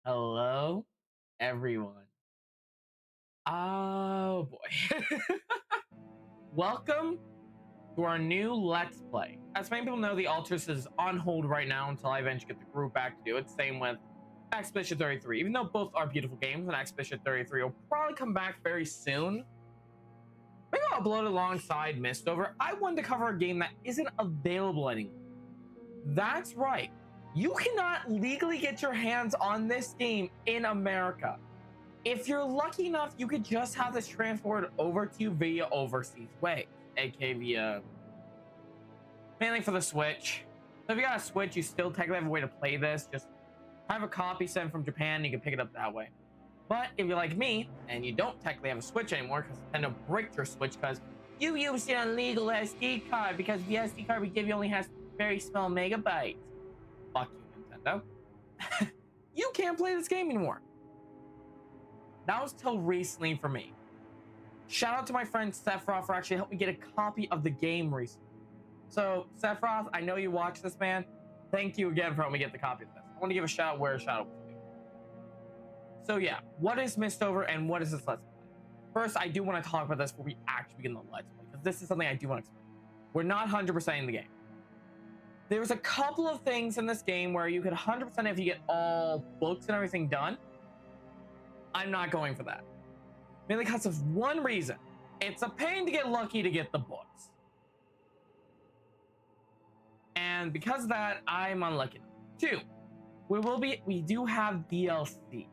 Hello, everyone. Oh boy. Welcome to our new Let's Play. As many people know, the Altars is on hold right now until I eventually get the group back to do it. Same with Expedition 33. Even though both are beautiful games, and Expedition 33 will probably come back very soon. Maybe I'll upload it alongside Mistover. I wanted to cover a game that isn't available anymore. That's right. You cannot legally get your hands on this game in America. If you're lucky enough, you could just have this transported over to you via overseas way, aka via mainly for the Switch. So if you got a Switch, you still technically have a way to play this. Just have a copy sent from Japan, you can pick it up that way. But if you're like me and you don't technically have a Switch anymore because Nintendo bricked your Switch because you used an illegal SD card because the SD card we give you only has very small megabytes. Fuck you, Nintendo. You can't play this game anymore. That was till recently for me. Shout out to my friend Sephiroth for actually helping me get a copy of the game recently. So Sephiroth, I know you watch this, man. Thank you again for helping me get the copy of this. I want to give a shout out where a shout out was due. So yeah, what is Mistover and what is this Let's Play? First, I do want to talk about this before we actually begin the Let's Play, because this is something I do want to explain. We're not 100% in the game. There's a couple of things in this game where you could 100% if you get all books and everything done. I'm not going for that. Mainly because of one reason. It's a pain to get lucky to get the books. And because of that, I'm unlucky. Two, we do have DLC.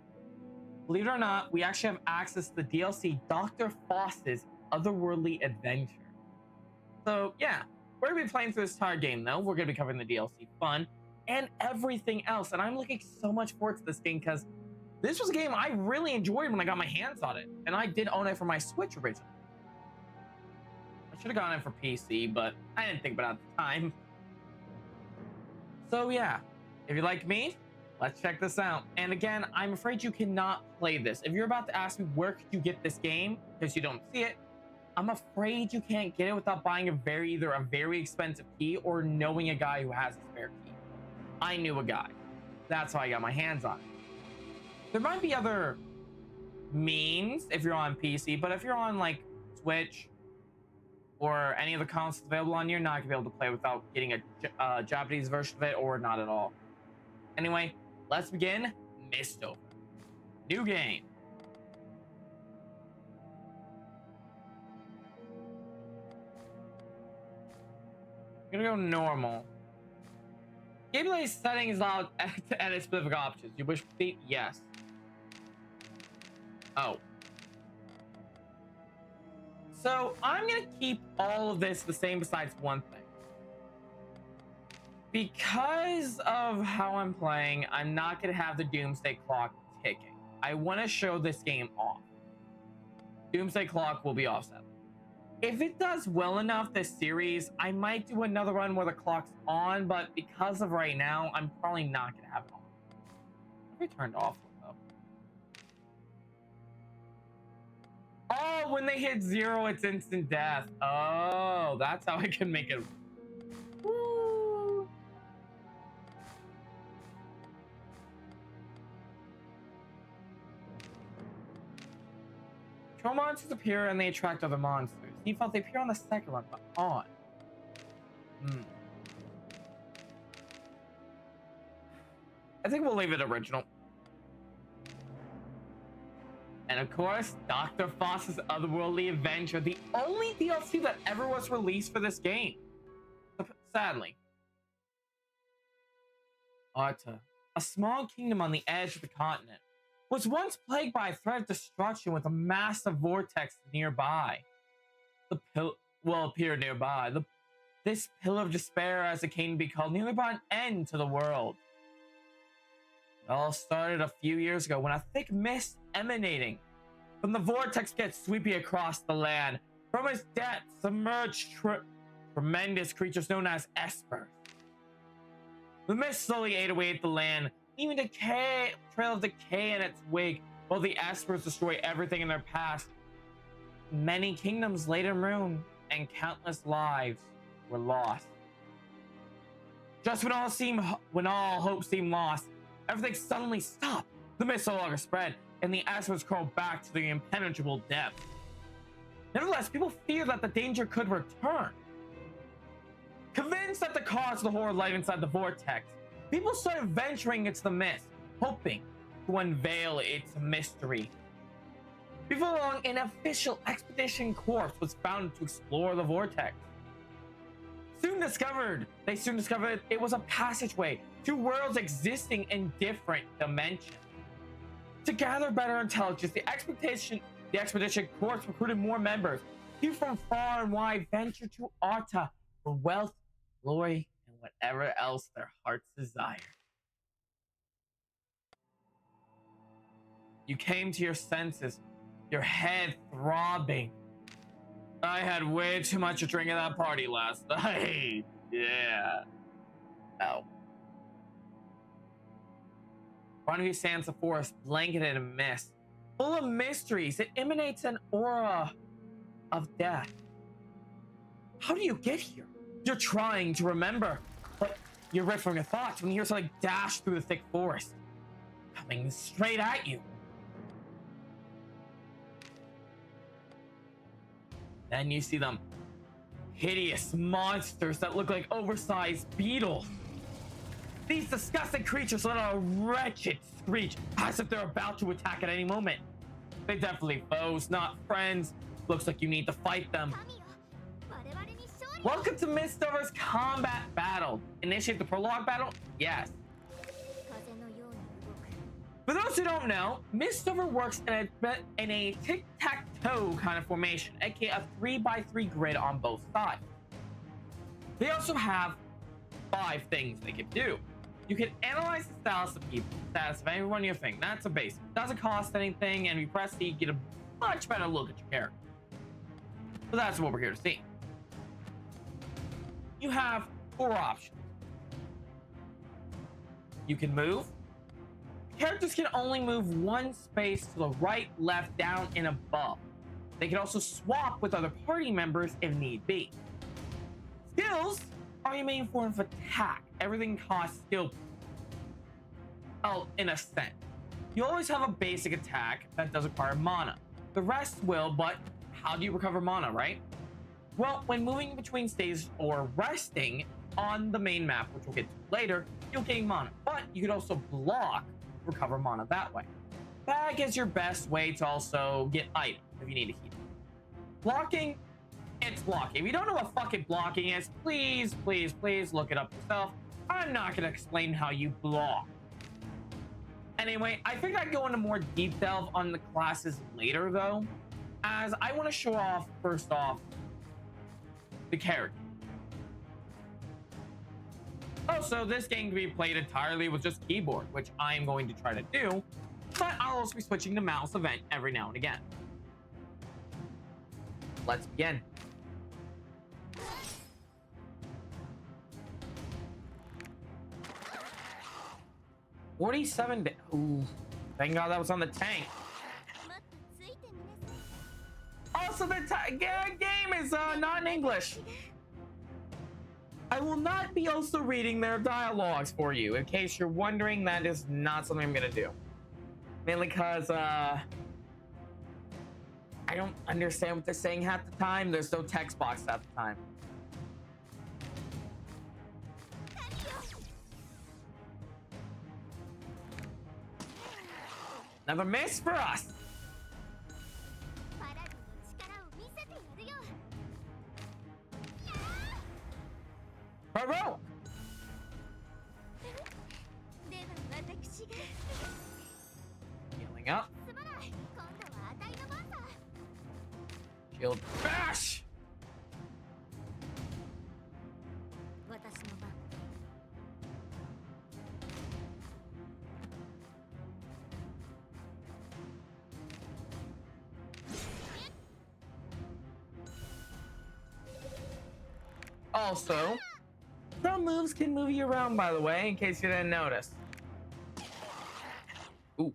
Believe it or not, we actually have access to the DLC Dr. Foss's Otherworldly Adventure. So yeah, we're gonna be playing through this entire game though. We're gonna be covering the DLC fun and everything else. And I'm looking so much forward to this game because this was a game I really enjoyed when I got my hands on it. And I did own it for my Switch originally. I should have gotten it for PC, but I didn't think about it at the time. So yeah, if you're like me, let's check this out. And again, I'm afraid you cannot play this. If you're about to ask me where could you get this game, because you don't see it, I'm afraid you can't get it without buying either a very expensive key or knowing a guy who has a spare key. I knew a guy. That's how I got my hands on it. There might be other means if you're on PC, but if you're on like Switch or any of the consoles available on, you're not gonna be able to play without getting a Japanese version of it, or not at all. Anyway, let's begin Mistover. New game. I'm gonna go normal. Gameplay settings allowed to edit specific options. You wish to see? Yes. Oh. So I'm gonna keep all of this the same besides one thing. Because of how I'm playing, I'm not gonna have the Doomsday Clock ticking. I want to show this game off. Doomsday Clock will be offset. If it does well enough this series, I might do another run where the clock's on, but because of right now, I'm probably not gonna have it on. Let me turn it off though. Oh, when they hit 0, it's instant death. Oh, that's how I can make it. Woo. Troll monsters appear and they attract other monsters. Default, they appear on the second run, but on. I think we'll leave it original. And of course, Dr. Foss's Otherworldly Adventure, the only DLC that ever was released for this game. Sadly. Arta, a small kingdom on the edge of the continent, was once plagued by a threat of destruction with a massive vortex nearby. The pill will appear nearby. This pillar of despair, as it came to be called, nearly brought an end to the world. It all started a few years ago when a thick mist emanating from the vortex gets sweeping across the land. From its depths submerged tremendous creatures known as espers. The mist slowly ate away at the land, leaving a trail of decay in its wake, while the espers destroy everything in their path. Many kingdoms laid in ruin, and countless lives were lost. Just when all hope seemed lost, everything suddenly stopped. The mist no longer spread, and the asteroids crawled back to the impenetrable depths. Nevertheless, people feared that the danger could return. Convinced that the cause of the horror lay inside the vortex, people started venturing into the mist, hoping to unveil its mystery. Before long, an official expedition corps was founded to explore the vortex. They soon discovered it was a passageway to worlds existing in different dimensions. To gather better intelligence, the expedition corps recruited more members. People from far and wide ventured to Arta for wealth, glory, and whatever else their hearts desire. You came to your senses, your head throbbing. I had way too much to drink at that party last night. Yeah. Oh. In front of you stands a forest blanketed in mist, full of mysteries. It emanates an aura of death. How do you get here? You're trying to remember, but you're ripped from your thoughts when you hear something dash through the thick forest, coming straight at you. Then you see them hideous monsters that look like oversized beetles. These disgusting creatures let out a wretched screech as if they're about to attack at any moment. They're definitely foes, not friends. Looks like you need to fight them. Welcome to Mistover's combat battle. Initiate the prologue battle? Yes. For those who don't know, Mistover works in a tic-tac-toe kind of formation, aka a 3x3 grid on both sides. They also have 5 things they can do. You can analyze the status of everyone in your thing. That's a basic. Doesn't cost anything, and if you press C, you get a much better look at your character. So that's what we're here to see. You have 4 options. You can move. Characters can only move 1 space to the right, left, down, and above. They can also swap with other party members if need be. Skills are your main form of attack. Everything costs skill. Oh, in a sense. You always have a basic attack that does require mana. The rest will, but how do you recover mana, right? Well, when moving between stages or resting on the main map, which we'll get to later, you'll gain mana. But you could also block, recover mana that way. That is your best way to also get items if you need to heal. Blocking, it's blocking. If you don't know what fucking blocking is, please look it up yourself. I'm not gonna explain how you block. Anyway, I think I'd go into more deep delve on the classes later though, as I want to show off, first off, the character. Also, this game can be played entirely with just keyboard, which I am going to try to do, but I'll also be switching to mouse event every now and again. Let's begin. $47. Ooh, thank God that was on the tank. Also, the game is not in English. I will not be also reading their dialogues for you. In case you're wondering, that is not something I'm gonna do. Mainly because I don't understand what they're saying half the time. There's no text box half the time. Another miss for us. Bravo! Healing up. Shield bash! Also, some moves can move you around, by the way, in case you didn't notice. Ooh.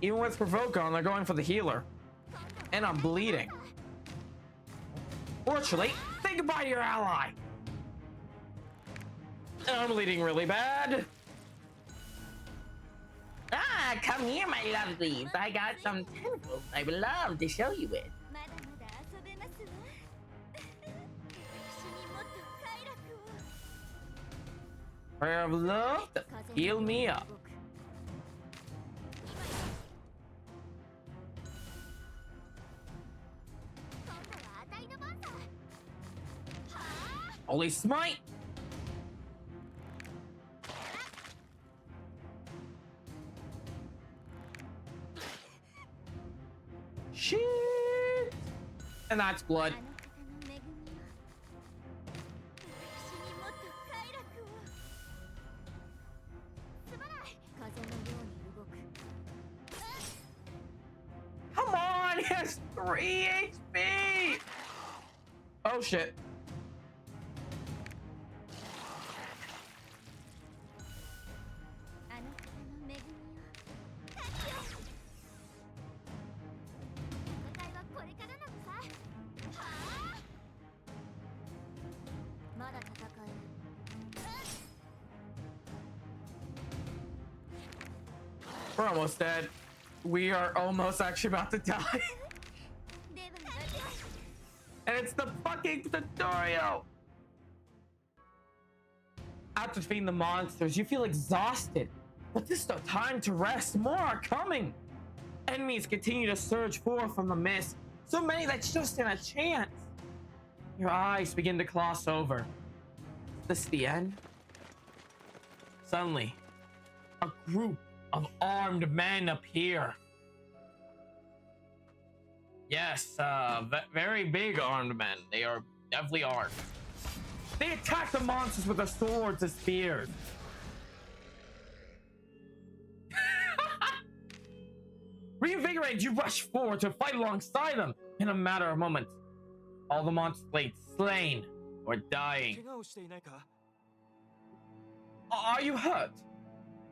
Even with Provoke on, they're going for the healer. And I'm bleeding. Fortunately, say goodbye to your ally. I'm bleeding really bad. Ah, come here, my lovelies. I got some tentacles I would love to show you with. Prayer of love to heal me up. Holy smite! Shit! And that's blood. Come on, he has 3 HP! Oh shit. We're almost dead. We are almost actually about to die. And it's the fucking tutorial. After defeating the monsters, you feel exhausted. But this is no time to rest. More are coming. Enemies continue to surge forth from the mist. So many that's just in a chance. Your eyes begin to gloss over. Is this the end? Suddenly, a group of armed men appear. Yes, very big armed men. They are definitely armed. They attack the monsters with their swords and spears. Reinvigorated, you rush forward to fight alongside them. In a matter of moments, all the monsters lay slain or dying. Are you hurt?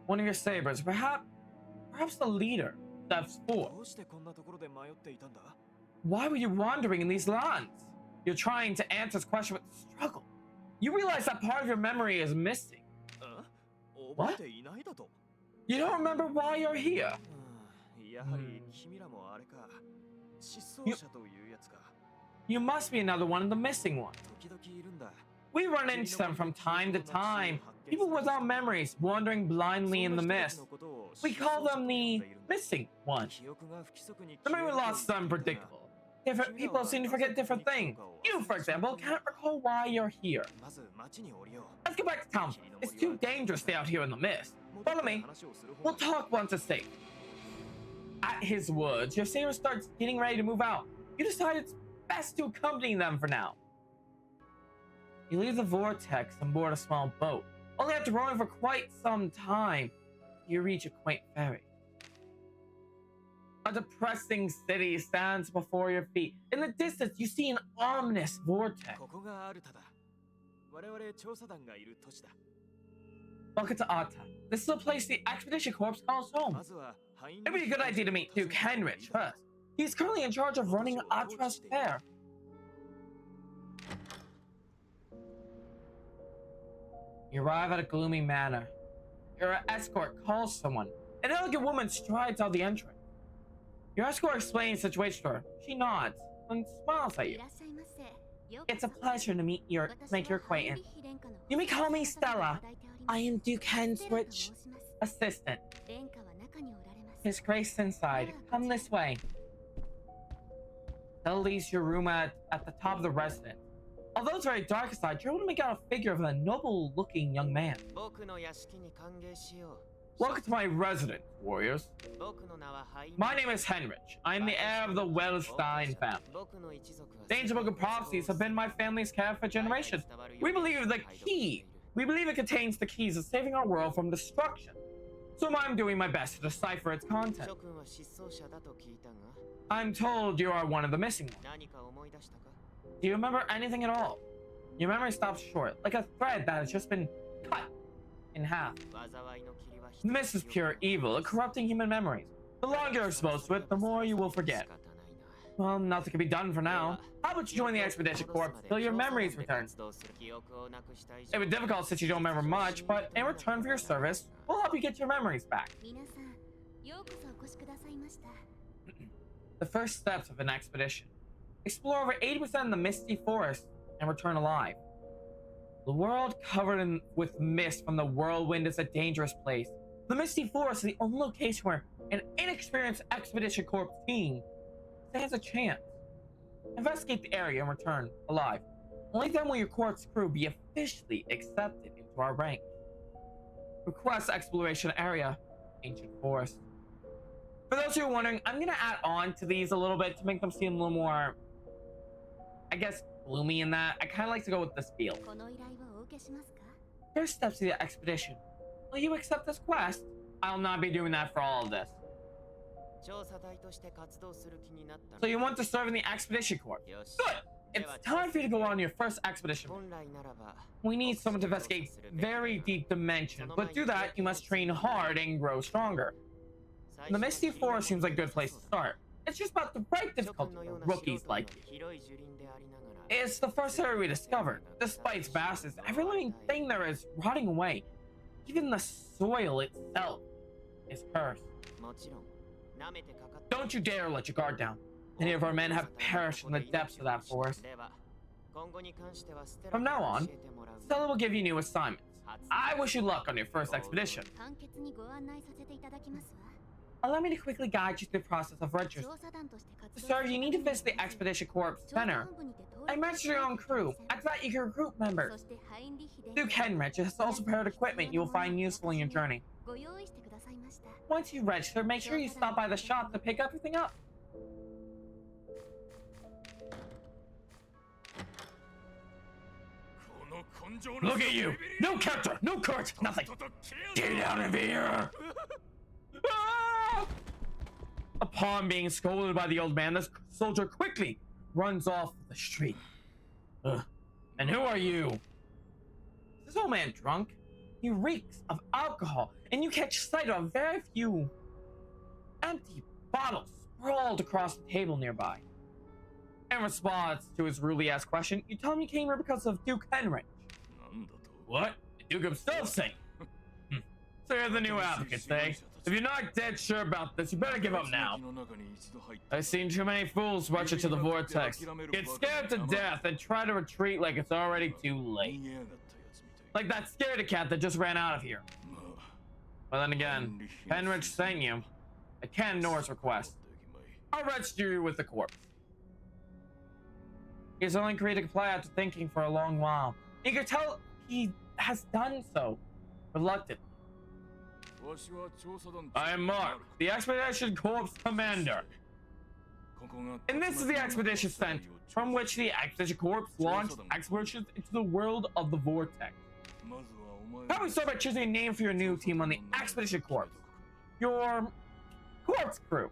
One of your sabers, perhaps the leader, steps forward. Why were you wandering in these lands? You're trying to answer this question with struggle. You realize that part of your memory is missing. What? You don't remember why you're here? You must be another one of the missing ones. We run into them from time to time. People without memories, wandering blindly in the mist. We call them the missing ones. The memory loss is unpredictable. Different people seem to forget different things. You, for example, can't recall why you're here. Let's go back to town. It's too dangerous to stay out here in the mist. Follow me. We'll talk once it's safe. At his woods, your sailor starts getting ready to move out. You decide it's best to accompany them for now. You leave the vortex and board a small boat. Only after rowing for quite some time, you reach a quaint ferry. A depressing city stands before your feet. In the distance, you see an ominous vortex. Welcome to Ata. This is the place the Expedition Corps calls home. It'd be a good idea to meet Duke Henrich first. He's currently in charge of running Atra's fair. You arrive at a gloomy manor. Your escort calls someone. An elegant woman strides out the entrance. Your escort explains the situation to her. She nods and smiles at you. It's a pleasure to make your acquaintance. You may call me Stella. I am Duke Henrich's assistant. His Grace inside. Come this way. Stella leaves your room at the top of the residence. Although it's very dark inside, you're able to make out a figure of a noble-looking young man. Welcome to my residence, warriors. My name is Henrich. I am the heir of the Wellstein family. The ancient book of prophecies have been my family's care for generations. We believe it contains the keys of saving our world from destruction. So I'm doing my best to decipher its content. I'm told you are one of the missing ones. Do you remember anything at all? Your memory stops short, like a thread that has just been cut in half. The mist is pure evil, corrupting human memories. The longer you're exposed to it, the more you will forget. Well, nothing can be done for now. How about you join the Expedition Corps till your memories return? It was difficult since you don't remember much, but in return for your service, we'll help you get your memories back. The first steps of an expedition. Explore over 80% of the Misty Forest and return alive. The world covered with mist from the whirlwind is a dangerous place. The Misty Forest is the only location where an inexperienced Expedition Corps team stands a chance. Investigate the area and return alive. Only then will your Corps crew be officially accepted into our ranks. Request exploration area, Ancient Forest. For those who are wondering, I'm going to add on to these a little bit to make them seem a little more, I guess, gloomy in that. I kind of like to go with this feel. First steps to the expedition. Will you accept this quest? I'll not be doing that for all of this. So you want to serve in the Expedition Corps? Good! It's time for you to go on your first expedition. We need someone to investigate very deep dimension, but to do that, you must train hard and grow stronger. The Misty Forest seems like a good place to start. It's just about the right difficulty for rookies like you. It's the first area we discovered. Despite its vastness, every living thing there is rotting away. Even the soil itself is cursed. Don't you dare let your guard down. Many of our men have perished in the depths of that forest. From now on, Stella will give you new assignments. I wish you luck on your first expedition. Allow me to quickly guide you through the process of registering. Sir, you need to visit the Expedition Corps Center. I mentioned your own crew. After that, you can recruit members. Duke Henrich has also prepared equipment you will find useful in your journey. Once you register, make sure you stop by the shop to pick everything up. Look at you! No character! No courage! Nothing! Get out of here! Ah! Upon being scolded by the old man, this soldier quickly runs off the street. Ugh. And who are you? Is this old man drunk? He reeks of alcohol, and you catch sight of a very few empty bottles sprawled across the table nearby. In response to his rudely asked question, you tell him you came here because of Duke Henrich. What? The Duke himself saying? So you're the new advocate, eh? If you're not dead sure about this, you better give up now. I've seen too many fools rush into the vortex, get scared to death, and try to retreat like it's already too late. Like that scaredy cat that just ran out of here. But then again, Henrich sent you. I can't ignore his request. I'll register you with the corpse. He's only agreed to comply after thinking for a long while. You can tell he has done so reluctantly. I am Mark, the Expedition Corps Commander. And this is the Expedition Center, from which the Expedition Corps launched expeditions into the world of the Vortex. Probably start by choosing a name for your new team on the Expedition Corps. Your corpse crew.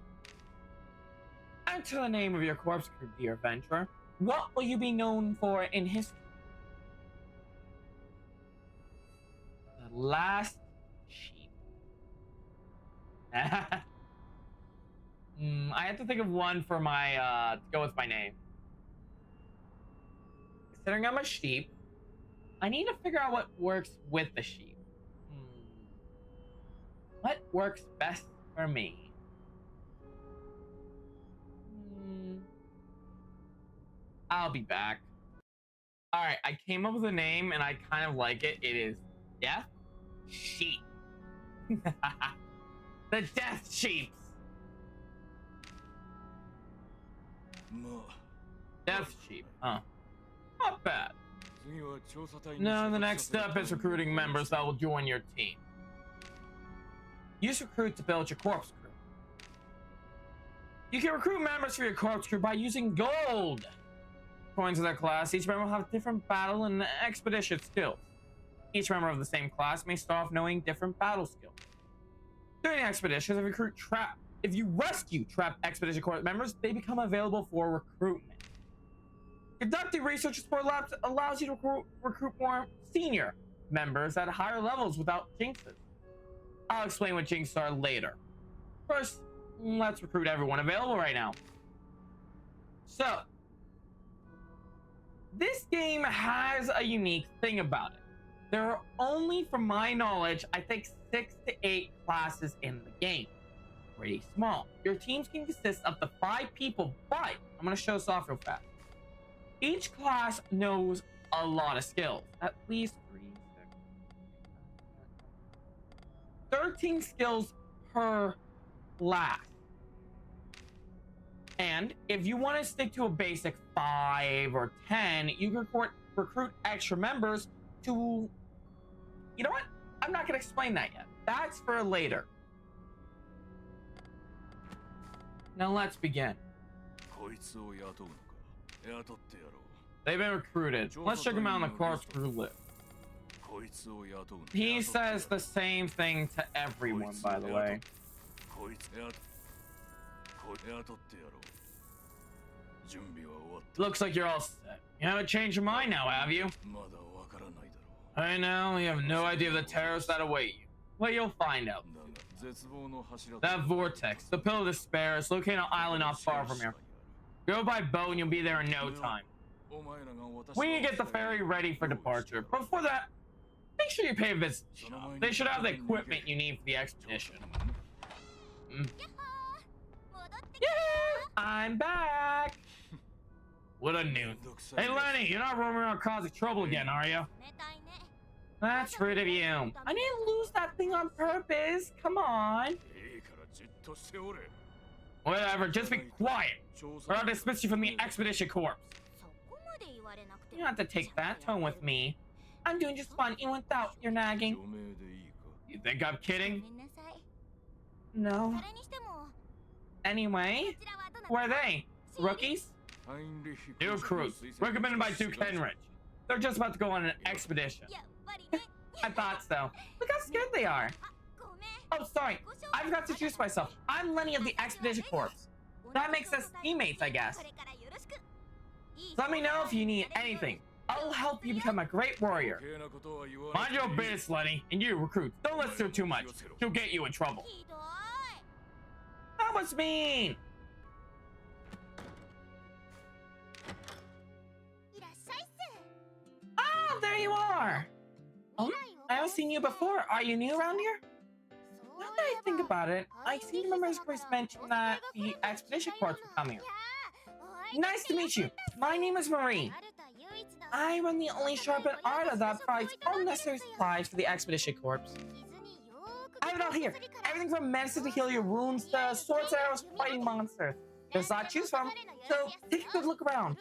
Enter the name of your corpse crew, dear adventurer. What will you be known for in history? The last sheep. I have to think of one for my to go with my name. Considering I'm a sheep, I need to figure out what works with the sheep. What works best for me? I'll be back. Alright, I came up with a name and I kind of like it. It is Death Sheep. The Death Sheeps. Death Sheep, huh? Not bad. Now the next step is recruiting members that will join your team. Use recruit to build your corpse crew. You can recruit members for your corpse crew by using gold coins of their class. Each member will have different battle and expedition skills. Each member of the same class may start off knowing different battle skills. During expeditions, if you rescue trapped Expedition Corps members, they become available for recruitment. Conducting research support labs allows you to recruit more senior members at higher levels without jinxes. I'll explain what jinxes are later. First, let's recruit everyone available right now. So, this game has a unique thing about it. There are only, from my knowledge, I think 6 to 8 classes in the game. Pretty small. Your teams can consist of up to 5 people, but I'm going to show this off real fast. Each class knows a lot of skills. At least 3, 6, 13 skills per class. And if you want to stick to a basic 5 or 10, you can recruit extra members to... You know what? I'm not going to explain that yet. That's for later. Now let's begin. They've been recruited. Let's check them out on the corkscrew list. He says the same thing to everyone, by the way. Looks like you're all set. You haven't changed your mind now, have you? I know, you have no idea of the terrors that await you. Well, you'll find out. That vortex, the Pill of Despair, is located on an island not far from here. Go by boat and you'll be there in no time. We need to get the ferry ready for departure. But before that, make sure you pay a visit. They should have the equipment you need for the expedition. Yeah, I'm back. What a news. Hey Lenny, you're not roaming around causing trouble again, are you? That's rude of you. I didn't lose that thing on purpose. Come on. Whatever, just be quiet, or I'll dismiss you from the Expedition Corps. You don't have to take that tone with me. I'm doing just fine, even without your nagging. You think I'm kidding? No. Anyway, where are they? Rookies? New recruits, recommended by Duke Henrich. They're just about to go on an expedition. I thought so. Look how scared they are. Oh, sorry. I forgot to introduce myself. I'm Lenny of the Expedition Corps. That makes us teammates, I guess. So let me know if you need anything. I'll help you become a great warrior. Mind your business, Lenny. And you, recruits, don't listen to her too much. She'll get you in trouble. That was mean. Oh, there you are. Oh, I haven't seen you before. Are you new around here? Now that I think about it, I seem to remember Grace mentioned that the Expedition Corps would come here. Nice to meet you. My name is Marie. I run the only shop in Arda that provides all necessary supplies for the Expedition Corps. I have it all here. Everything from medicine to heal your wounds to swords, arrows, fighting monsters. There's a lot to choose from, so take a good look around.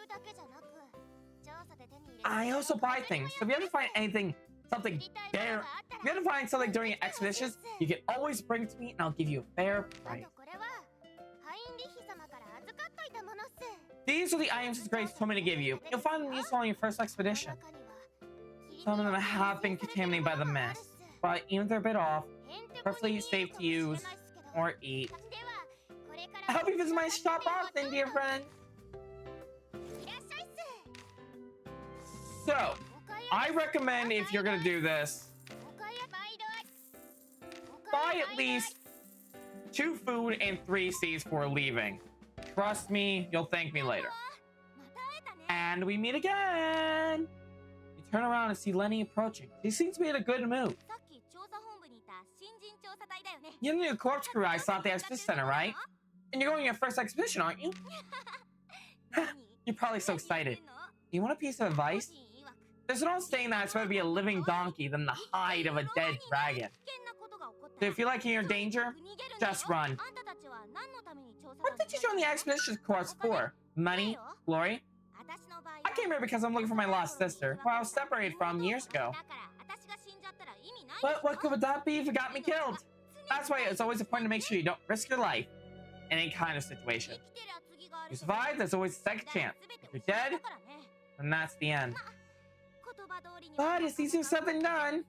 I also buy things, so if you ever find something during expeditions, you can always bring it to me and I'll give you a fair price. These are the items His Grace told me to give you. You'll find them useful on your first expedition. Some of them have been contaminated by the mist, but even if they're a bit off, perfectly safe to use or eat. I hope you visit my shop often, dear friend. So, I recommend if you're gonna do this, buy at least 2 food and 3 seeds for leaving. Trust me, you'll thank me later. And we meet again. You turn around and see Lenny approaching. He seems to be in a good mood. You're the new corpse crew I saw at the expedition center, right? And you're going on your first expedition, aren't you? You're probably so excited. Do you want a piece of advice? There's an old saying that it's better to be a living donkey than the hide of a dead dragon. So if you like you're in danger, just run. What did you join the expedition course for? Money? Glory? I came here because I'm looking for my lost sister, who I was separated from years ago. But what good would that be if it got me killed? That's why it's always important to make sure you don't risk your life in any kind of situation. If you survive, there's always a second chance. If you're dead, then that's the end. But it's easier said than done.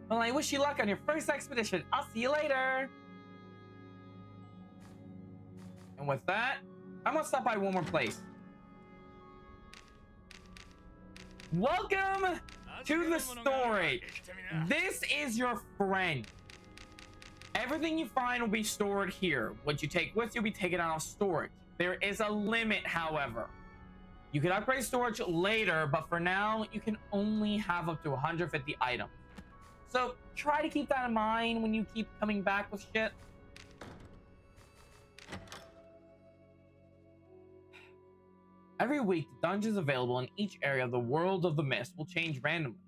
Well, I wish you luck on your first expedition. I'll see you later. And with that, I'm gonna stop by one more place. Welcome to the storage. This is your friend. Everything you find will be stored here. What you take with you will be taken out of storage. There is a limit, however. You can upgrade storage later, but for now, you can only have up to 150 items. So try to keep that in mind when you keep coming back with shit. Every week, the dungeons available in each area of the World of the Mist will change randomly.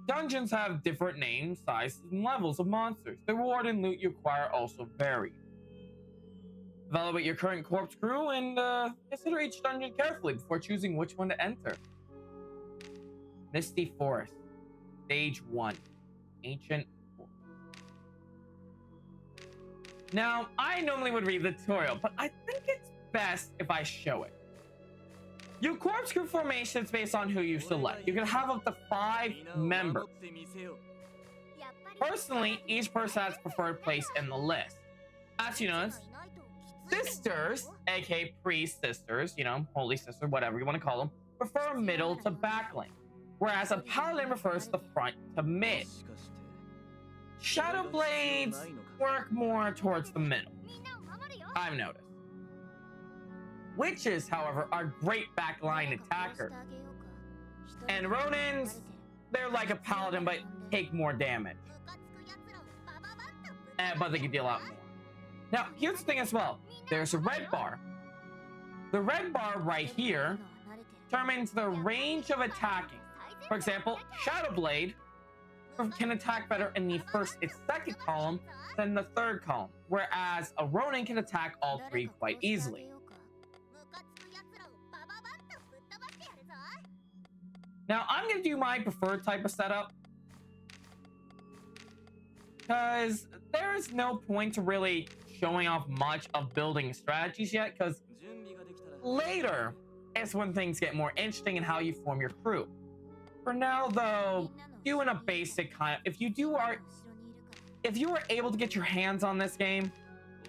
Dungeons have different names, sizes, and levels of monsters. The reward and loot you acquire also vary. Evaluate your current corpse crew and consider each dungeon carefully before choosing which one to enter. Misty Forest, Stage 1, Ancient Forest. Now, I normally would read the tutorial, but I think it's best if I show it. Your corpse crew formation is based on who you select. You can have up to 5 members. Personally, each person has a preferred place in the list. As you notice, sisters, aka priest sisters, you know, holy sister, whatever you want to call them, prefer middle to backlink, whereas a paladin prefers the front to mid. Shadow blades work more towards the middle, I've noticed. Witches, however, are great backline attackers. And Ronins, they're like a paladin but take more damage. But they can deal out more. Now, here's the thing as well. There's a red bar. The red bar right here determines the range of attacking. For example, Shadow Blade can attack better in the first and second column than the third column, whereas a Ronin can attack all 3 quite easily. Now, I'm going to do my preferred type of setup, because there is no point to really showing off much of building strategies yet, because later is when things get more interesting in how you form your crew. For now, though, doing a basic kind of, if you were able to get your hands on this game,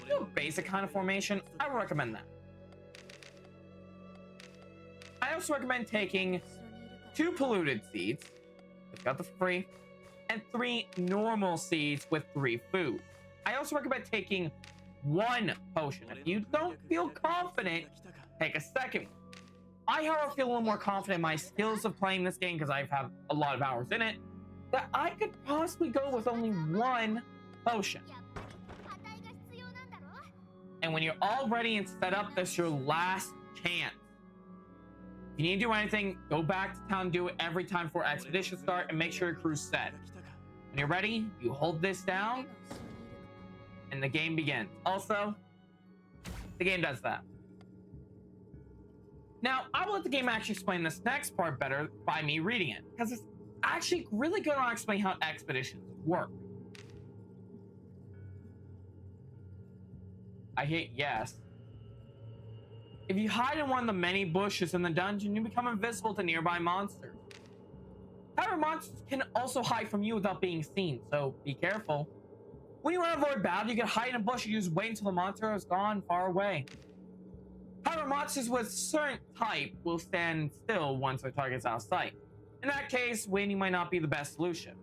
do a basic kind of formation, I would recommend that. I also recommend taking 2 polluted seeds, which got the free, and 3 normal seeds with 3 food. I also recommend taking 1 potion. If you don't feel confident, take a second one. I, however, feel a little more confident in my skills of playing this game because I've had a lot of hours in it, that I could possibly go with only 1 potion. And when you're all ready and set up, this is your last chance. If you need to do anything, go back to town, do it every time before expedition start, and make sure your crew's set. When you're ready, you hold this down, and the game begins. Also, the game does that. Now, I will let the game actually explain this next part better by me reading it, because it's actually really good on explaining how expeditions work. I hit yes. If you hide in one of the many bushes in the dungeon, you become invisible to nearby monsters. However, monsters can also hide from you without being seen, so be careful. When you want to avoid battle, you can hide in a bush and you just wait until the monster is gone far away. However, monsters with certain type will stand still once their target's out of sight. In that case, waiting might not be the best solution.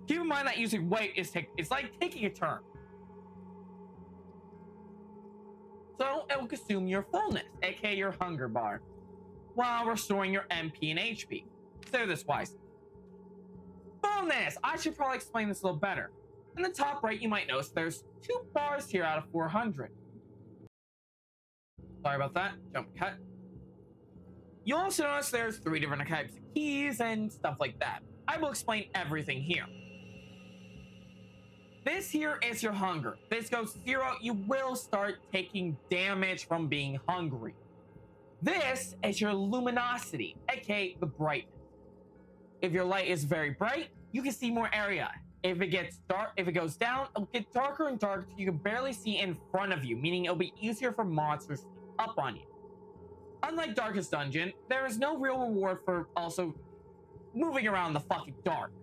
Keep in mind that using wait it's like taking a turn. So it will consume your fullness, aka your hunger bar, while restoring your MP and HP. Consider this wisely. Fullness! I should probably explain this a little better. In the top right, you might notice there's 2 bars here out of 400. Sorry about that. Jump cut. You'll also notice there's 3 different types of keys and stuff like that. I will explain everything here. This here is your hunger. This goes to 0. You will start taking damage from being hungry. This is your luminosity, aka the brightness. If your light is very bright, you can see more area. If it gets dark, if it goes down, it'll get darker and darker till you can barely see in front of you, meaning it'll be easier for monsters to sneak up on you. Unlike Darkest Dungeon, there is no real reward for also moving around the fucking dark.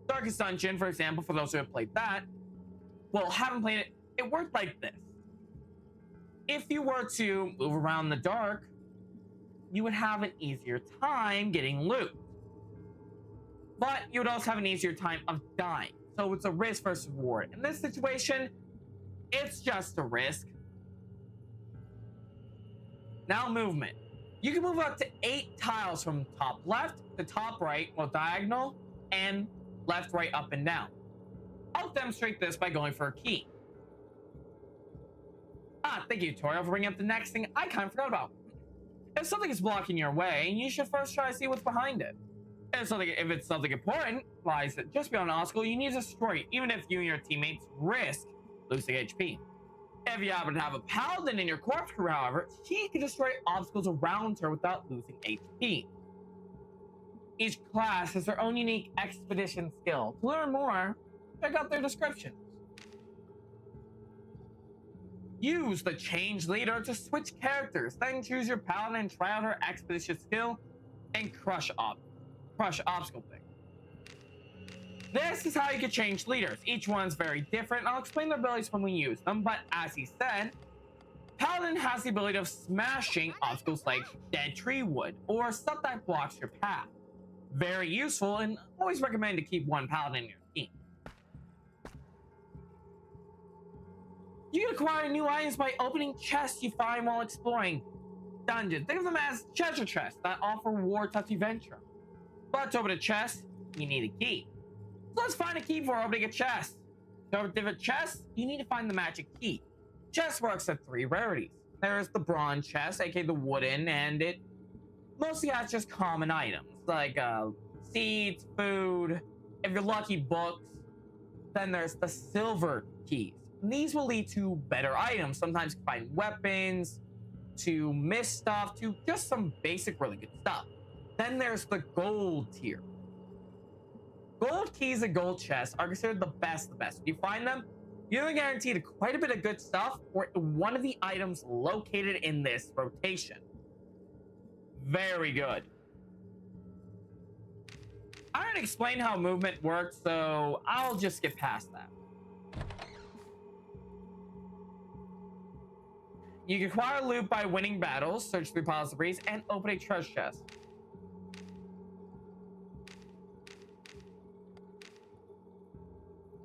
Darkest Dungeon, for example, for those who have played that, well, haven't played it, it worked like this. If you were to move around the dark, you would have an easier time getting loot. but you would also have an easier time of dying. So it's a risk versus reward. In this situation, it's just a risk. Now movement. You can move up to 8 tiles from top left to top right, well diagonal, and left, right, up, and down. I'll demonstrate this by going for a key. Thank you, Toriel, for bringing up the next thing I kind of forgot about. If something is blocking your way, you should first try to see what's behind it. If it's something important, lies that just beyond an obstacle, you need to destroy it, even if you and your teammates risk losing HP. If you happen to have a paladin in your corpse crew, however, she can destroy obstacles around her without losing HP. Each class has their own unique expedition skill. To learn more, check out their descriptions. Use the change leader to switch characters, then choose your paladin and try out her expedition skill and crush obstacle thing. This is how you can change leaders. Each one's very different. I'll explain their abilities when we use them, but as he said, Paladin has the ability of smashing obstacles like dead tree wood or stuff that blocks your path. Very useful, and always recommend to keep one Paladin in your team. You can acquire new items by opening chests you find while exploring dungeons. Think of them as treasure chests that offer rewards as you venture. But to open a chest, you need a key. So let's find a key before opening a chest. To open different chests, you need to find the magic key. Chest works at 3 rarities. There's the bronze chest, aka the wooden, and it mostly has just common items like seeds, food, if you're lucky, books. Then there's the silver keys. These will lead to better items. Sometimes you can find weapons, to mist stuff, to just some basic really good stuff. Then there's the gold tier. Gold keys and gold chests are considered the best of the best. If you find them, you're guaranteed quite a bit of good stuff or one of the items located in this rotation. Very good. I already explained how movement works, so I'll just skip past that. You can acquire loot by winning battles, search through piles of debris, and open a treasure chest.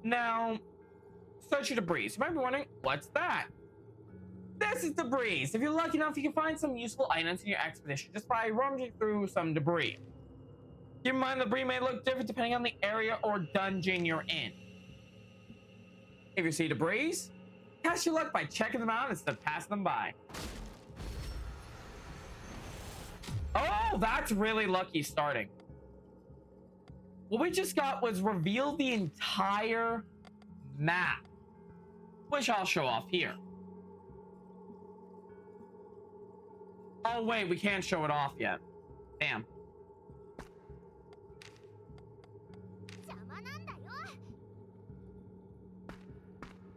Now, search your debris. You might be wondering, what's that? This is debris. If you're lucky enough, you can find some useful items in your expedition just by rummaging through some debris. Keep in mind, the debris may look different depending on the area or dungeon you're in. If you see debris, test your luck by checking them out instead of passing them by. Oh, that's really lucky starting. What we just got was revealed the entire map, which I'll show off here. Oh wait, we can't show it off yet. Damn.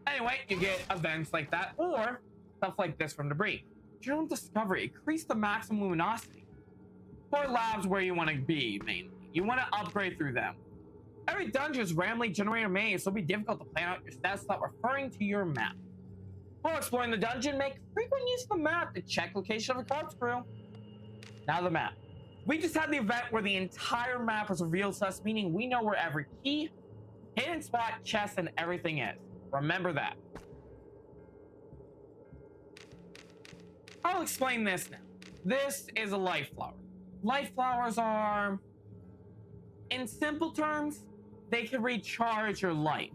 Anyway, you get events like that or stuff like this from debris. Journal discovery, increase the maximum luminosity. For labs where you want to be, mainly. You want to upgrade through them. Every dungeon is randomly generated maze, so it'll be difficult to plan out your stats without referring to your map. While exploring the dungeon, make frequent use of the map to check location of a corpse crew. Now the map. We just had the event where the entire map was revealed to us, meaning we know where every key, hidden spot, chest, and everything is. Remember that. I'll explain this now. This is a life flower. Life flowers are, in simple terms, they can recharge your life.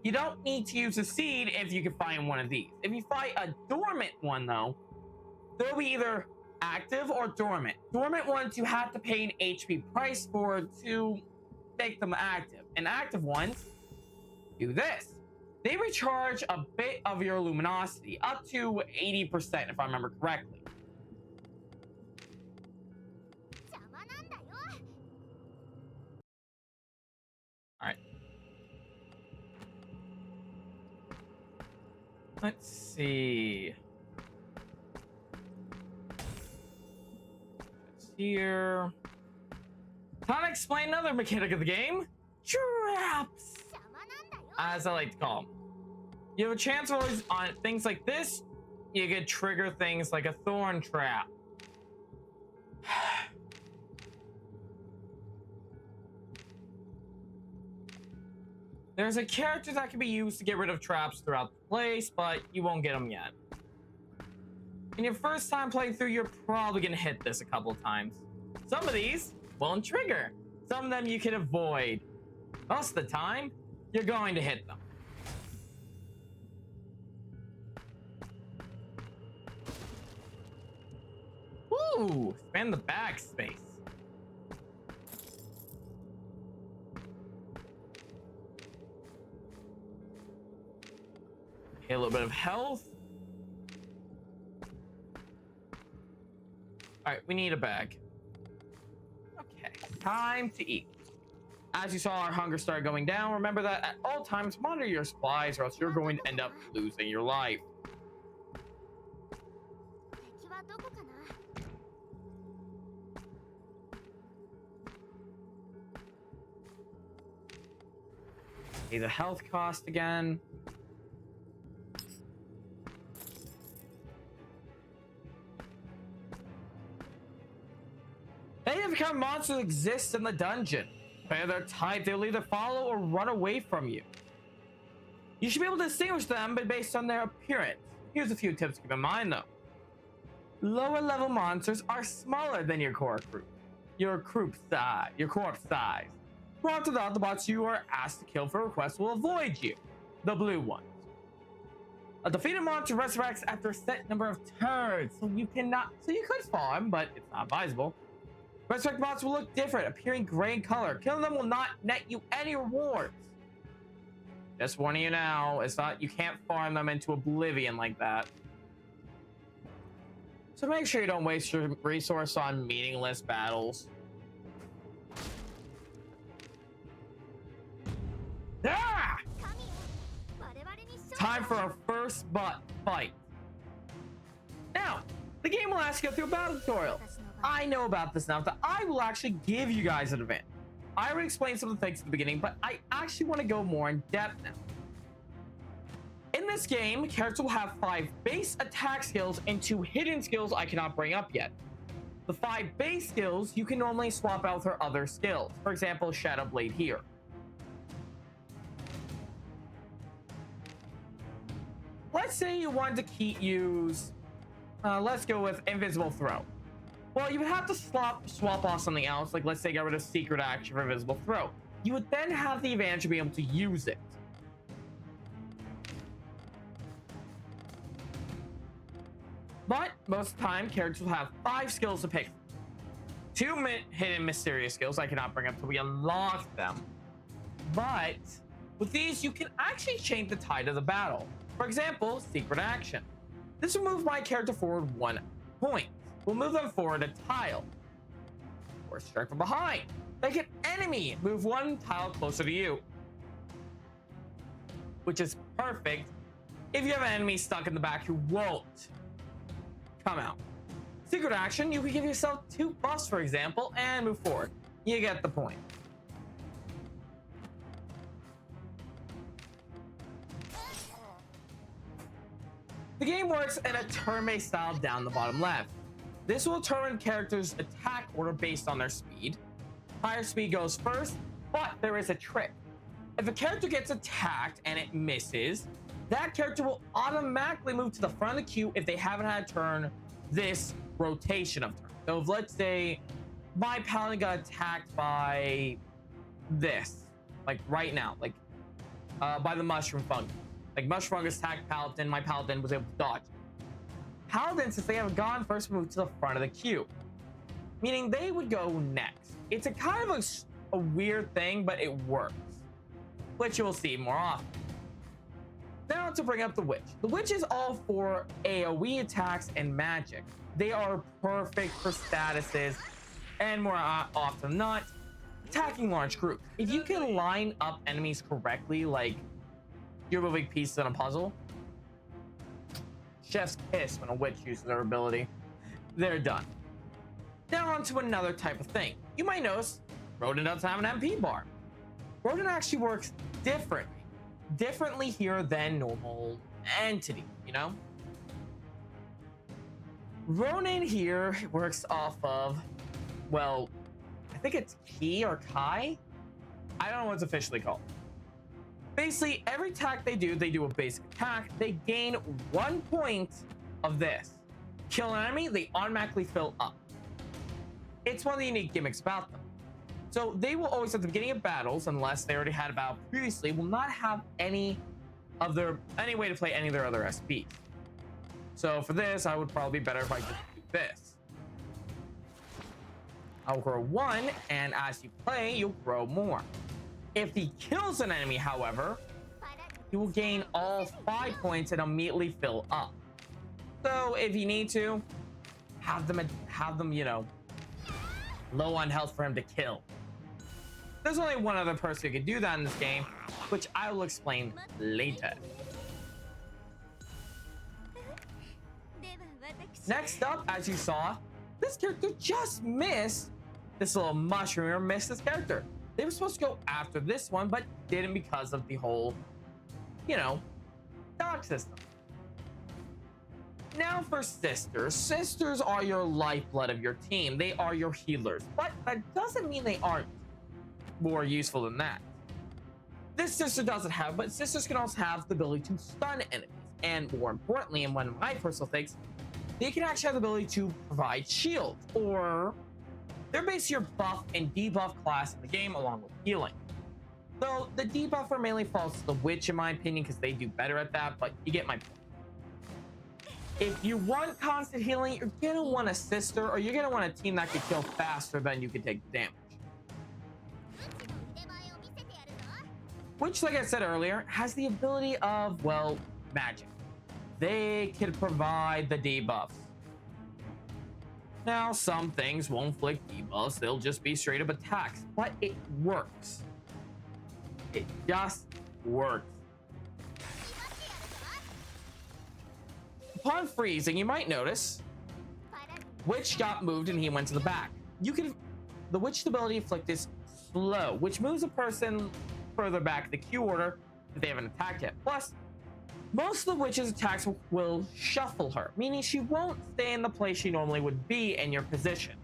You don't need to use a seed if you can find one of these. If you find a dormant one, though, they'll be either active or dormant. Dormant ones you have to pay an HP price for to make them active. And active ones do this. They recharge a bit of your luminosity, up to 80% if I remember correctly. Alright. Let's see. It's here. Time to explain another mechanic of the game. Traps! As I like to call them. You have a chance always on things like this, you could trigger things like a thorn trap. There's a character that can be used to get rid of traps throughout the place, but you won't get them yet. In your first time playing through, you're probably gonna hit this a couple times. Some of these won't trigger. Some of them you can avoid. Most of the time, you're going to hit them. Ooh, expand the backspace. Okay, a little bit of health. All right, we need a bag. Okay, time to eat. As you saw, our hunger started going down. Remember that at all times, monitor your supplies or else you're going to end up losing your life. Okay, the health cost again. Many of the kind of monsters exist in the dungeon. By their type, they'll either follow or run away from you. You should be able to distinguish them based on their appearance. Here's a few tips to keep in mind though. Lower level monsters are smaller than your core group. Your corpse size. After the Autobots you are asked to kill for requests will avoid you. The blue ones. A defeated monster resurrects after a set number of turns, so you could farm, but it's not advisable. Resurrect bots will look different, appearing gray in color. Killing them will not net you any rewards. Just warning you now, you can't farm them into oblivion like that. So make sure you don't waste your resource on meaningless battles. Ah! Time for our first fight. Now, the game will ask you through a battle tutorial. I know about this now, that I will actually give you guys an event. I already explained some of the things at the beginning, but I actually want to go more in depth now. In this game, characters will have 5 base attack skills and 2 hidden skills I cannot bring up yet. The 5 base skills you can normally swap out with her other skills. For example, Shadow Blade here. Let's say you wanted to use, let's go with Invisible Throw. Well, you would have to swap off something else, like let's say get rid of Secret Action for Invisible Throw. You would then have the advantage of being able to use it. But most of the time, characters will have 5 skills to pick. 2 hidden mysterious skills I cannot bring up until we unlock them. But with these, you can actually change the tide of the battle. For example, Secret Action. This will move my character forward 1 point. We'll move them forward a tile. Or strike from behind. Make an enemy move 1 tile closer to you. Which is perfect if you have an enemy stuck in the back who won't come out. Secret Action, you can give yourself 2 buffs, for example, and move forward. You get the point. The game works in a turn-based style down the bottom left. This will determine characters' attack order based on their speed. Higher speed goes first, but there is a trick. If a character gets attacked and it misses, that character will automatically move to the front of the queue if they haven't had a turn this rotation of turns. So if, let's say my paladin got attacked by this, like right now, like by the mushroom fungus. Like mushroom fungus attacked paladin, my paladin was able to dodge. Paladins, since they haven't gone first, move to the front of the queue, meaning they would go next. It's a kind of a weird thing, but it works, which you'll see more often. Now to bring up the Witch. The Witch is all for AoE attacks and magic. They are perfect for statuses and more often than not, attacking large groups. If you can line up enemies correctly, like you're moving pieces in a puzzle, chef's kiss when a witch uses their ability. They're done. Now on to another type of thing. You might notice Rodin doesn't have an MP bar. Rodin actually works differently here than normal entity, you know? Ronin here works off of, well, I think it's Ki or Kai? I don't know what it's officially called. Basically, every attack they do a basic attack. They gain 1 point of this. Kill an enemy, they automatically fill up. It's one of the unique gimmicks about them. So they will always, at the beginning of battles, unless they already had a battle previously, will not have any way to play any of their other SPs. So for this, I would probably be better if I just do this. I'll grow 1, and as you play, you'll grow more. If he kills an enemy, however, he will gain all 5 points and immediately fill up. So if you need to, have them, you know, low on health for him to kill. There's only one other person who can do that in this game, which I will explain later. Next up, as you saw, this character just missed this little mushroom, missed this character. They were supposed to go after this one, but didn't because of the whole, you know, dog system. Now for sisters. Sisters are your lifeblood of your team. They are your healers, but that doesn't mean they aren't more useful than that. This sister doesn't have, but sisters can also have the ability to stun enemies. And more importantly, and one of my personal things, they can actually have the ability to provide shields, or they're basically your buff and debuff class in the game along with healing. So the debuffer mainly falls to the witch in my opinion because they do better at that, but you get my point. If you want constant healing, you're gonna want a sister, or you're gonna want a team that can kill faster than you can take damage. Which, like I said earlier, has the ability of, well, magic. They can provide the debuffs. Now, some things won't inflict debuffs, they'll just be straight up attacks, but it works. It just works. Upon freezing, you might notice Witch got moved and he went to the back. The Witch's ability inflict is slow, which moves a person further back in the queue order if they haven't attacked yet. Plus, most of the Witch's attacks will shuffle her, meaning she won't stay in the place she normally would be in your position.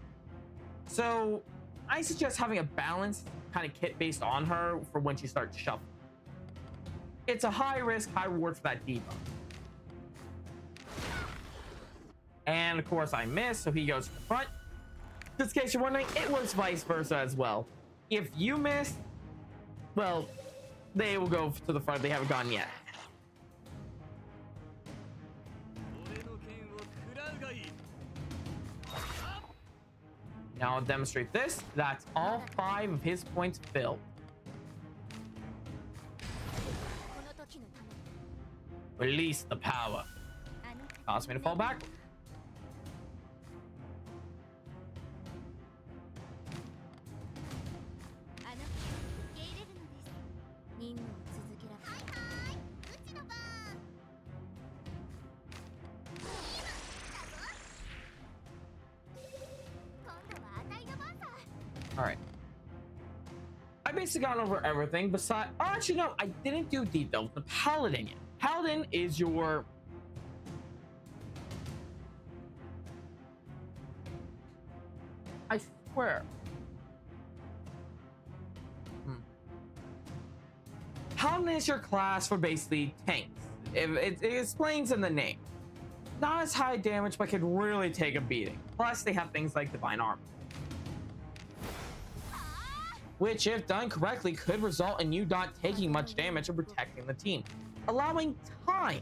So I suggest having a balanced kind of kit based on her for when she starts shuffling. It's a high risk, high reward for that debuff. And of course I missed, so he goes to the front. Just in case you're wondering, it was vice versa as well. If you miss, well, they will go to the front. They haven't gone yet. Now I'll demonstrate this. That's all 5 of his points filled. Release the power. Cause me to fall back. All right. I basically gone over everything besides. Oh, actually, no, I didn't do details. The paladin yet. Paladin is your. I swear. Paladin is your class for basically tanks. It explains in the name. Not as high damage, but can really take a beating. Plus, they have things like divine armor, which, if done correctly, could result in you not taking much damage and protecting the team, allowing time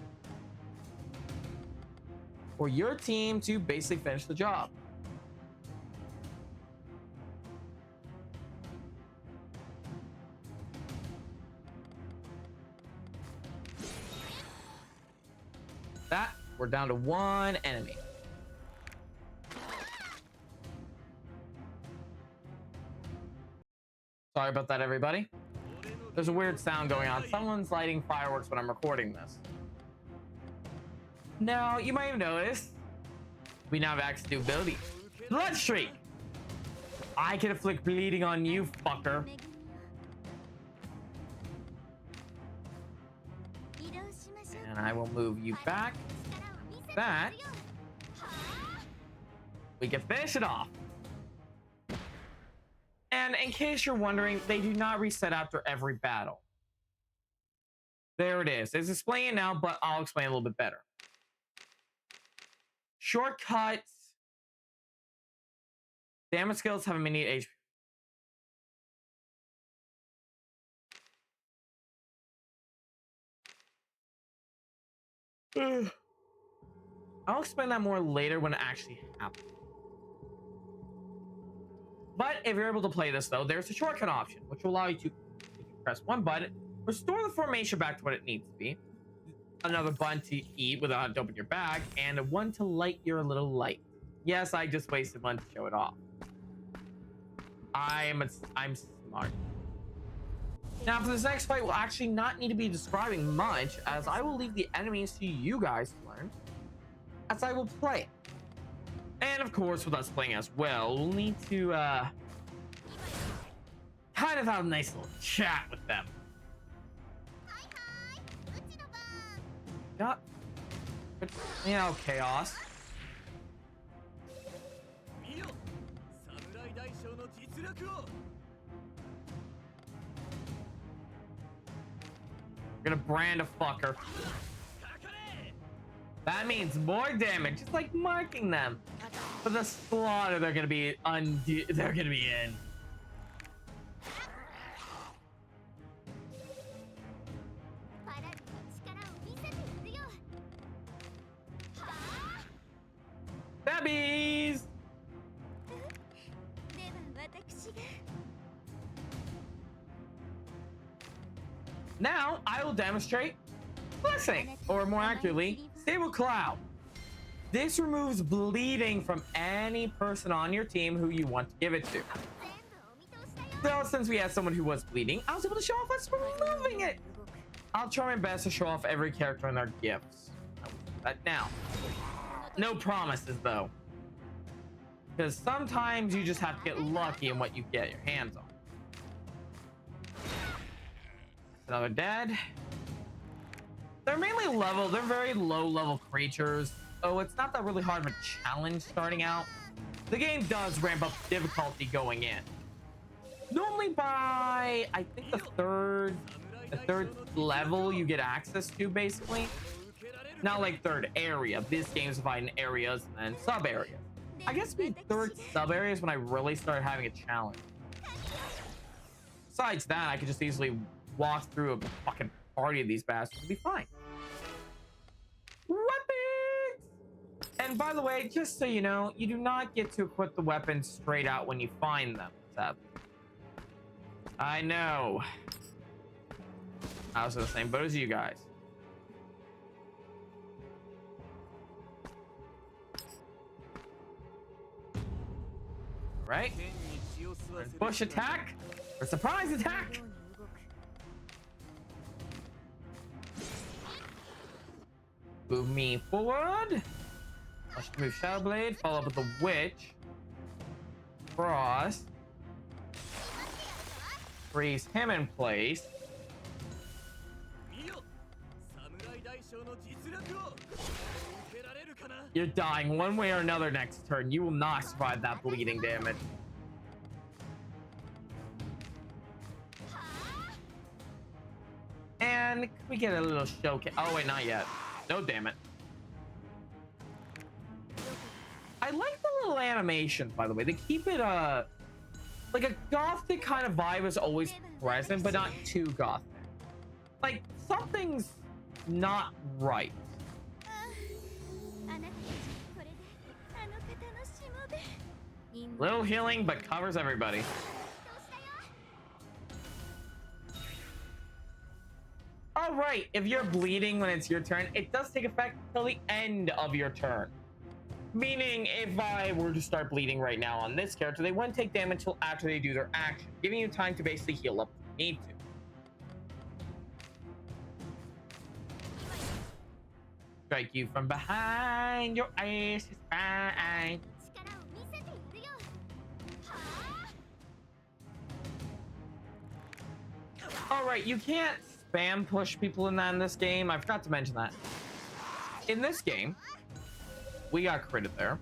for your team to basically finish the job. That, we're down to 1 enemy. Sorry about that, everybody. There's a weird sound going on. Someone's lighting fireworks when I'm recording this. Now, you might have noticed we now have access to ability. Blood Streak! I can inflict bleeding on you, fucker. And I will move you back. That. We can finish it off. And in case you're wondering, they do not reset after every battle. There it is. It's explaining now, but I'll explain a little bit better. Shortcuts. Damage skills have immediate HP. I'll explain that more later when it actually happens. But if you're able to play this, though, there's a shortcut option, which will allow you to, if you press one button, restore the formation back to what it needs to be, another button to eat without to open your bag, and one to light your little light. Yes, I just wasted one to show it off. I'm smart. Now, for this next fight, we'll actually not need to be describing much, as I will leave the enemies to you guys to learn, as I will play it. And of course, with us playing as well, we'll need to kind of have a nice little chat with them. Yeah. But, you know, chaos. We're gonna brand a fucker. That means more damage, just like marking them. For the slaughter, they're gonna be they're gonna be in. Babies! Now I will demonstrate Blessing, or more accurately, Stable Cloud. This removes bleeding from any person on your team who you want to give it to. So since we had someone who was bleeding, I was able to show off us removing it. I'll try my best to show off every character in their gifts. But now, no promises though, because sometimes you just have to get lucky in what you get your hands on. Another dead. They're mainly level. They're very low level creatures. Oh, it's not that really hard of a challenge starting out. The game does ramp up difficulty going in. Normally by, I think the third level you get access to, basically. Not like third area. This game's divided in areas and sub areas. I guess the third sub areas when I really started having a challenge. Besides that, I could just easily walk through a fucking party of these bastards and be fine. Weapons! And by the way, just so you know, you do not get to equip the weapons straight out when you find them, sadly. I know. I was in the same boat as you guys. Right? Bush attack or surprise attack. Move me forward. I should move Shadow Blade. Follow up with the Witch. Frost. Freeze him in place. You're dying one way or another next turn. You will not survive that bleeding damage. And can we get a little showcase? Oh wait, not yet. No, damn it. I like the little animations, by the way. They keep it like a gothic kind of vibe is always present, but not too gothic. Like something's not right. Little healing, but covers everybody. All right, if you're bleeding when it's your turn, it does take effect till the end of your turn. Meaning, if I were to start bleeding right now on this character, they wouldn't take damage until after they do their action, giving you time to basically heal up if you need to. Strike you from behind, your ace is fine. All right, you can't spam push people in this game. I forgot to mention that. In this game, we got critted there.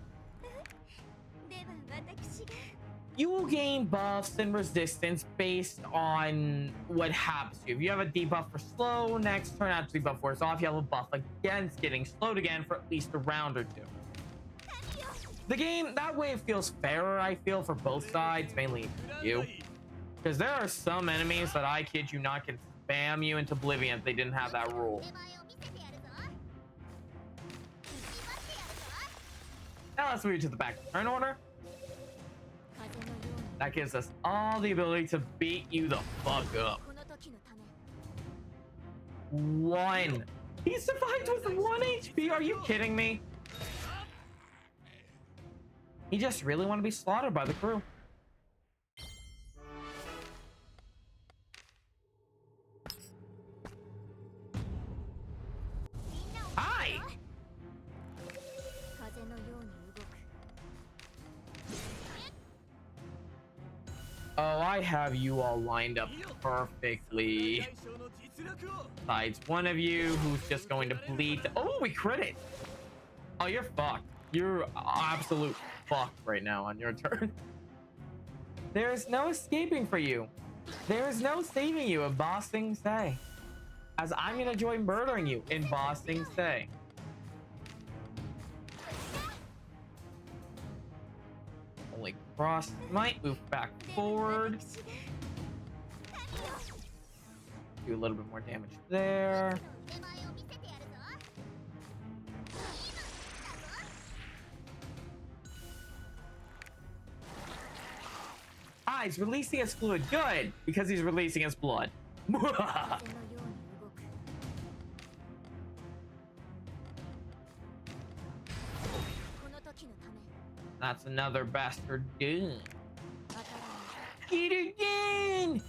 you will gain buffs and resistance based on what happens to you. If you have a debuff for slow, next turn after debuff wears off, you have a buff against getting slowed again for at least a round or two. The game, that way it feels fairer, I feel, for both sides, mainly you. Because there are some enemies that I kid you not can spam you into oblivion if they didn't have that rule. Now let's move to the back turn order. That gives us all the ability to beat you the fuck up. 1. He survived with 1 HP. Are you kidding me? He just really want to be slaughtered by the crew. Hi. Oh, I have you all lined up perfectly. Besides one of you who's just going to bleed. Oh, we crit it. Oh, you're fucked. You're absolute fucked right now on your turn. There is no escaping for you. There is no saving you in Ba Sing Se. As I'm gonna join murdering you in Ba Sing Se. Only cross might move back forward. Do a little bit more damage there. Ah, he's releasing his fluid. Good, because he's releasing his blood. That's another bastard gun. Get it again!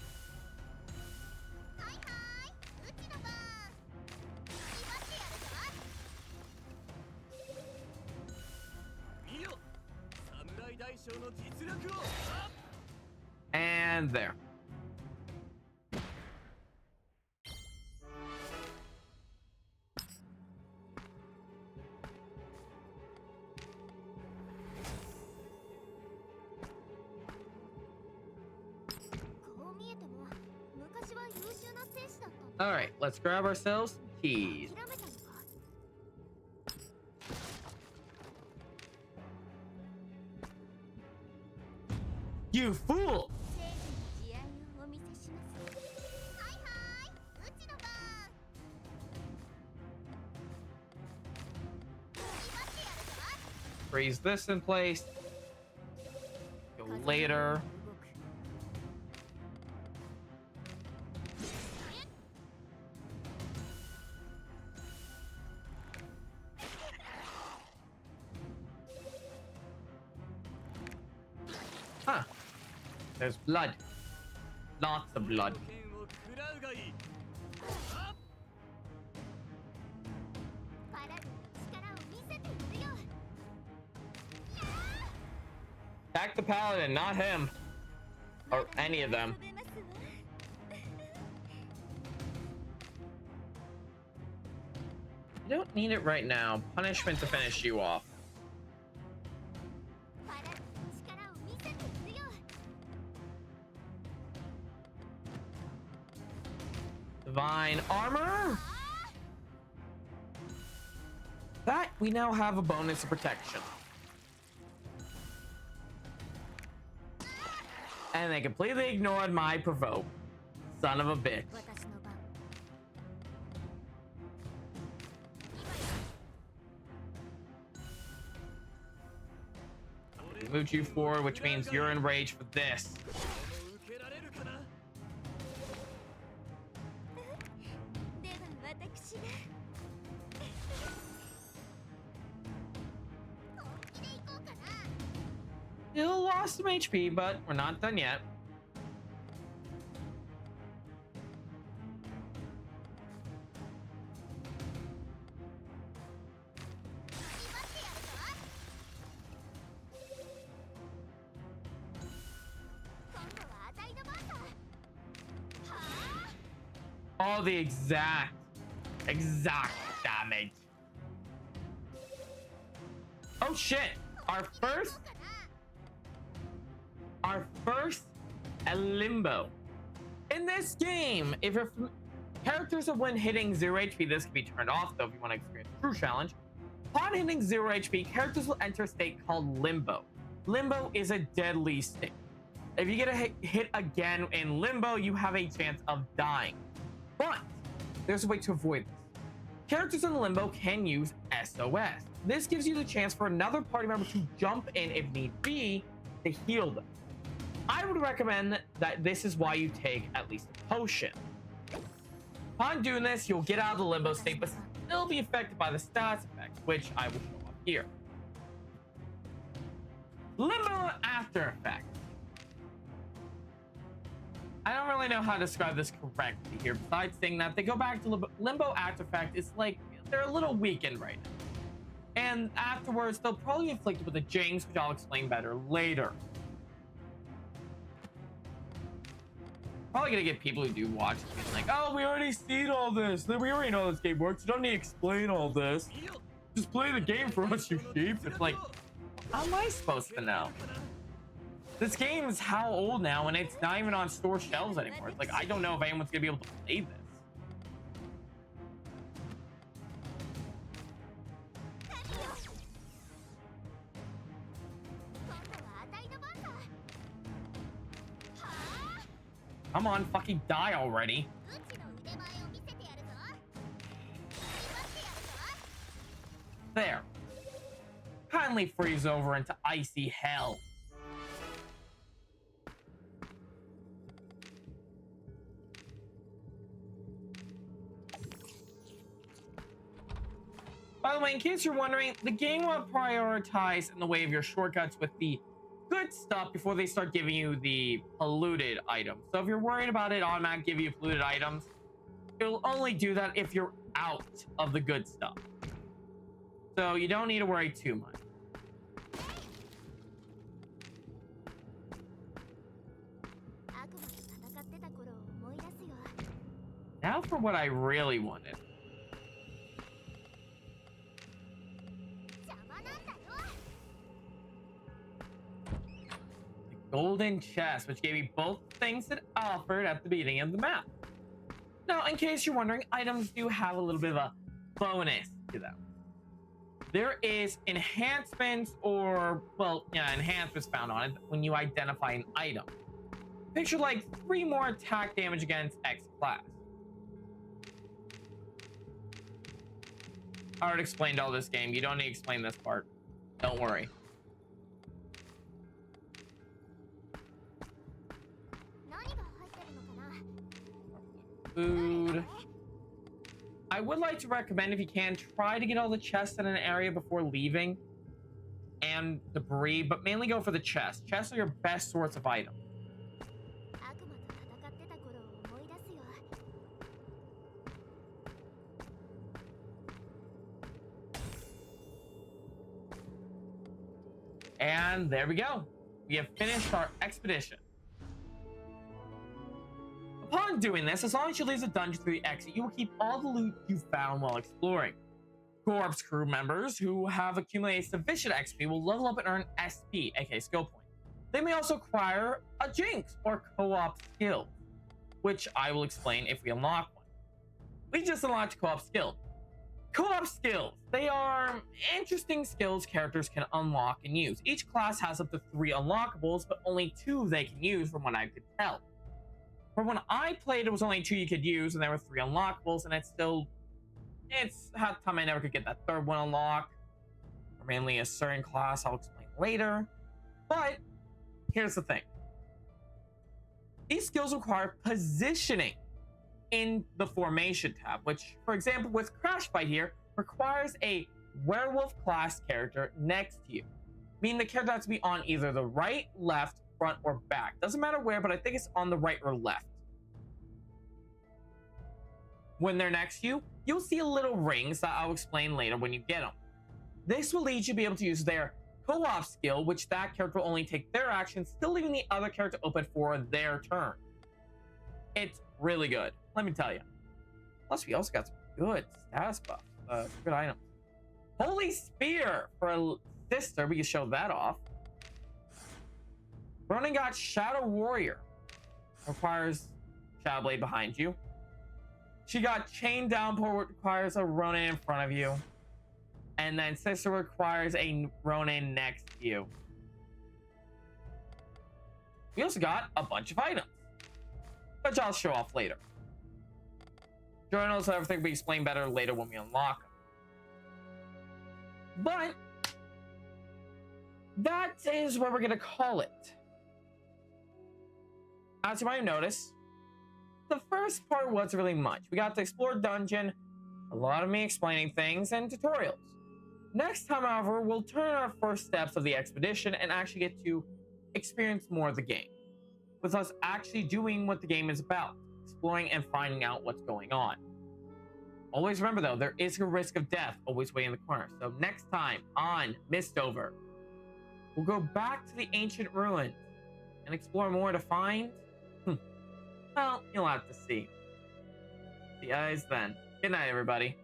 And there. All right, let's grab ourselves some keys. You fool! Freeze this in place. Go later. Huh. There's blood. Lots of blood. Attack the paladin, not him. Or any of them. You don't need it right now. Punishment to finish you off. Divine armor. That we now have a bonus of protection. And they completely ignored my provoke. Son of a bitch. We moved you forward, which means you're enraged for this. Still lost some HP, but we're not done yet. All the exact damage. Oh shit! Our first our first Limbo. In this game, if your characters are when hitting 0 HP, this can be turned off though if you want to experience a true challenge. Upon hitting 0 HP, characters will enter a state called Limbo. Limbo is a deadly state. If you get a hit again in Limbo, you have a chance of dying. But there's a way to avoid this. Characters in Limbo can use SOS. This gives you the chance for another party member to jump in if need be to heal them. I would recommend that this is why you take at least a potion. Upon doing this, you'll get out of the Limbo state, but still be affected by the stats effect, which I will show off here. Limbo After Effect. I don't really know how to describe this correctly here, besides saying that they go back to Limbo After Effect. It's like they're a little weakened right now. And afterwards, they'll probably be inflicted with a jinx, which I'll explain better later. Probably gonna get people who do watch it being like, oh, we already seen all this. We already know how this game works. You don't need to explain all this. Just play the game for us, you sheep. It's like, how am I supposed to know? This game is how old now, and it's not even on store shelves anymore. It's like, I don't know if anyone's gonna be able to play this. Come on, fucking die already. There. Kindly freeze over into icy hell. By the way, in case you're wondering, the game will prioritize in the way of your shortcuts with the good stuff before they start giving you the polluted items. So if you're worried about it automatically give you polluted items, it'll only do that if you're out of the good stuff. So you don't need to worry too much. Now for what I really wanted. Golden chest, which gave you both things it offered at the beginning of the map. Now, in case you're wondering, items do have a little bit of a bonus to them. There is enhancements or, well, yeah, enhancements found on it when you identify an item. Picture like 3 more attack damage against X class. I already explained all this game. You don't need to explain this part. Don't worry. Food. I would like to recommend, if you can, try to get all the chests in an area before leaving and debris, but mainly go for the chests. Chests are your best source of items. And there we go. We have finished our expedition. Upon doing this, as long as you leave the dungeon through the exit, you will keep all the loot you found while exploring. Corpse crew members who have accumulated sufficient XP will level up and earn SP, aka skill points. They may also acquire a jinx or co-op skill, which I will explain if we unlock one. We just unlocked co-op skill. Co-op skills. They are interesting skills characters can unlock and use. Each class has up to 3 unlockables, but only 2 they can use from what I could tell. For when I played, it was only 2 you could use, and there were 3 unlockables, and it's half the time I never could get that 3rd one unlocked. Or mainly a certain class I'll explain later. But here's the thing. These skills require positioning in the formation tab, which, for example, with Crash Fight here, requires a werewolf class character next to you. Meaning the character has to be on either the right, left, front, or back. Doesn't matter where, but I think it's on the right or left. When they're next to you, you'll see little rings that I'll explain later when you get them. This will lead you to be able to use their co-op skill, which that character will only take their action, still leaving the other character open for their turn. It's really good, let me tell you. Plus, we also got some good status buffs, good items. Holy Spear for a sister, we can show that off. Ronin got Shadow Warrior. Requires Shadow Blade behind you. She got Chain Downpour, which requires a Ronin in front of you. And then Sister requires a Ronin next to you. We also got a bunch of items, which I'll show off later. Journals and everything will be explained better later when we unlock them. But that is what we're going to call it. As you might have noticed, the first part wasn't really much. We got to explore dungeon, a lot of me explaining things, and tutorials. Next time, however, we'll turn our first steps of the expedition and actually get to experience more of the game, with us actually doing what the game is about, exploring and finding out what's going on. Always remember though, there is a risk of death always waiting in the corner. So next time on Mistover, we'll go back to the ancient ruins and explore more to find. Well, you'll have to see. See you guys then. Good night, everybody.